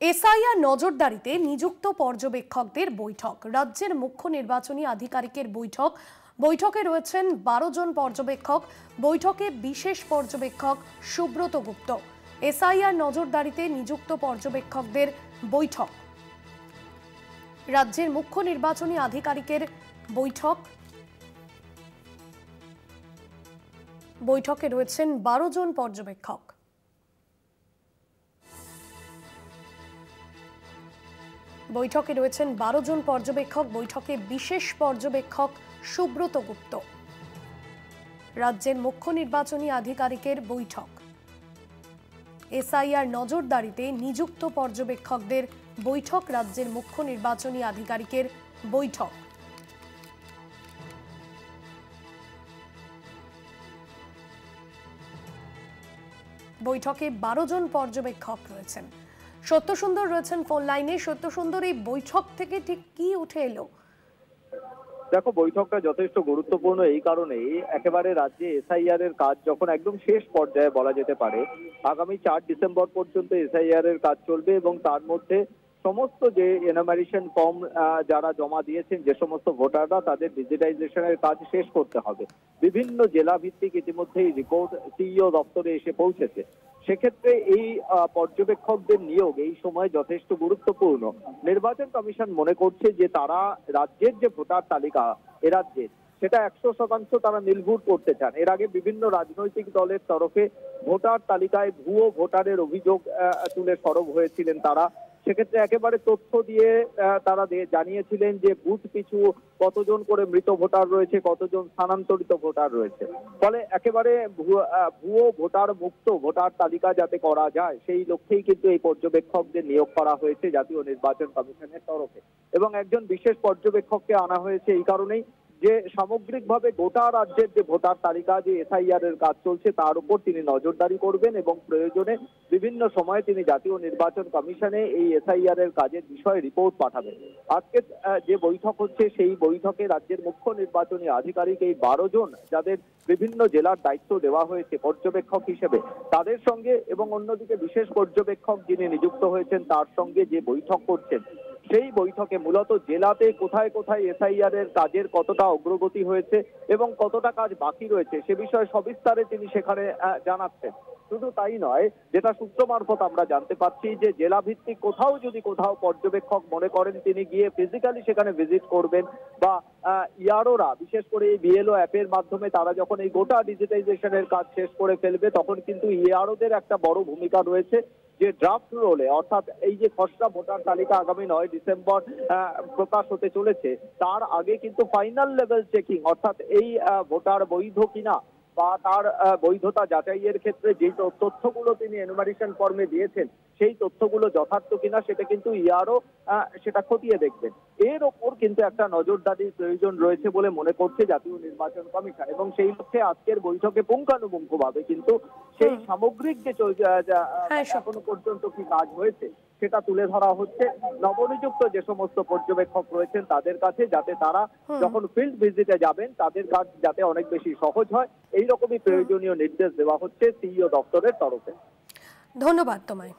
SIR নজরদারিতে নিযুক্ত পর্যবেক্ষকদের বৈঠক। রাজ্যের মুখ্য নির্বাচনী আধিকারিকের বৈঠক। বৈঠকে রয়েছেন 12 জন পর্যবেক্ষক। বৈঠকে বিশেষ পর্যবেক্ষক সুব্রত গুপ্ত। এসআইআর নজরদারিতে নিযুক্ত পর্যবেক্ষকদের বৈঠক। রাজ্যের মুখ্য নির্বাচনী আধিকারিকের বৈঠক। বৈঠকে রয়েছেন 12 জন পর্যবেক্ষক। বৈঠকে রয়েছেন 12 জন পর্যবেক্ষক। বৈঠকে বিশেষ পর্যবেক্ষক সুব্রত গুপ্ত। রাজ্যের মুখ্য নির্বাচনী আধিকারিকের বৈঠক। এসআইআর নজরদারিতে নিযুক্ত পর্যবেক্ষকদের বৈঠক। রাজ্যের মুখ্য নির্বাচনী আধিকারিকের বৈঠক। বৈঠকে 12 জন পর্যবেক্ষক রয়েছেন। সত্যসুন্দর রয়েছেন ফোন লাইনে। সত্যসুন্দর, এই বৈঠক থেকে ঠিক কি উঠে এলো? দেখো, বৈঠকটা যথেষ্ট গুরুত্বপূর্ণ এই কারণেই, একেবারে রাজ্যে এসআইআর এর কাজ যখন একদম শেষ পর্যায়ে বলা যেতে পারে, আগামী 4 ডিসেম্বর পর্যন্ত এসআইআর এর কাজ চলবে এবং তার মধ্যে সমস্ত যে এনামারেশন ফর্ম যারা জমা দিয়েছেন, যে সমস্ত ভোটাররা, তাদের ডিজিটাইজেশনের কাজ শেষ করতে হবে। বিভিন্ন জেলা ভিত্তিক ইতিমধ্যেই রিপোর্ট সিইও দপ্তরে এসে পৌঁছেছে। সেক্ষেত্রে এই পর্যবেক্ষকদের নিয়োগ এই সময় যথেষ্ট গুরুত্বপূর্ণ। নির্বাচন কমিশন মনে করছে যে তারা রাজ্যের যে ভোটার তালিকা এ রাজ্যের, সেটা 100% তারা নির্ভুল করতে চান। এর আগে বিভিন্ন রাজনৈতিক দলের তরফে ভোটার তালিকায় ভুয়ো ভোটারের অভিযোগ তুলে সরব হয়েছিলেন তারা। সেক্ষেত্রে একেবারে তথ্য দিয়ে তারা জানিয়েছিলেন যে বুথ পিছু কতজন করে মৃত ভোটার রয়েছে, কতজন স্থানান্তরিত ভোটার রয়েছে। ফলে একেবারে ভুয়ো ভোটার মুক্ত ভোটার তালিকা যাতে করা যায়, সেই লক্ষ্যেই কিন্তু এই পর্যবেক্ষকদের নিয়োগ করা হয়েছে জাতীয় নির্বাচন কমিশনের তরফে। এবং একজন বিশেষ পর্যবেক্ষককে আনা হয়েছে এই কারণেই যে সামগ্রিকভাবে গোটা রাজ্যের যে ভোটার তালিকা, যে এসআইআর এর কাজ চলছে, তার উপর তিনি নজরদারি করবেন এবং প্রয়োজনে বিভিন্ন সময়ে তিনি জাতীয় নির্বাচন কমিশনে এই এসআইআর এর কাজের বিষয়ে রিপোর্ট পাঠাবেন। আজকে যে বৈঠক হচ্ছে, সেই বৈঠকে রাজ্যের মুখ্য নির্বাচনী আধিকারিক এই 12 জন যাদের বিভিন্ন জেলার দায়িত্ব দেওয়া হয়েছে পর্যবেক্ষক হিসেবে, তাদের সঙ্গে এবং অন্যদিকে বিশেষ পর্যবেক্ষক যিনি নিযুক্ত হয়েছেন তার সঙ্গে যে বৈঠক করছেন, সেই বৈঠকে মূলত জেলাতে কোথায় কোথায় এসআইআর এর কাজের কতটা অগ্রগতি হয়েছে এবং কতটা কাজ বাকি রয়েছে সে বিষয়ে সবিস্তারে তিনি সেখানে জানাচ্ছেন। শুধু তাই নয়, যেটা সূত্র মারফত আমরা জানতে পারছি যে জেলা ভিত্তিক কোথাও পর্যবেক্ষক মনে করেন তিনি গিয়ে ফিজিক্যালি সেখানে ভিজিট করবেন, বা ইয়ারোরা বিশেষ করে এই বিএলও অ্যাপের মাধ্যমে তারা যখন এই গোটা ডিজিটাইজেশনের কাজ শেষ করে ফেলবে, তখন কিন্তু ইয়ারোদের একটা বড় ভূমিকা রয়েছে। যে ড্রাফট রোলে, অর্থাৎ এই যে খসড়া ভোটার তালিকা আগামী 9 ডিসেম্বর প্রকাশ হতে চলেছে, তার আগে কিন্তু ফাইনাল লেভেল চেকিং, অর্থাৎ এই ভোটার বৈধ কিনা বা তার বৈধতা যাচাইয়ের ক্ষেত্রে যে তথ্যগুলো তিনি এনুমারেশন ফর্মে দিয়েছেন, সেই তথ্যগুলো যথার্থ কিনা সেটা কিন্তু ইয়ারও সেটা খতিয়ে দেখবেন। এর ওপর কিন্তু একটা নজরদারির প্রয়োজন রয়েছে বলে মনে করছে জাতীয় নির্বাচন কমিশন, এবং সেই লক্ষ্যে আজকের বৈঠকে পুঙ্খানুপুঙ্খভাবে কিন্তু সেই সামগ্রিক যে এখনো পর্যন্ত কি কাজ হয়েছে সেটা তুলে ধরা হচ্ছে নবনিযুক্ত যে সমস্ত পর্যবেক্ষক রয়েছেন তাদের কাছে, যাতে তারা যখন ফিল্ড ভিজিটে যাবেন তাদের কাজ যাতে অনেক বেশি সহজ হয়, এইরকমই প্রয়োজনীয় নির্দেশ দেওয়া হচ্ছে সিইও দপ্তরের তরফে। ধন্যবাদ তোমায়।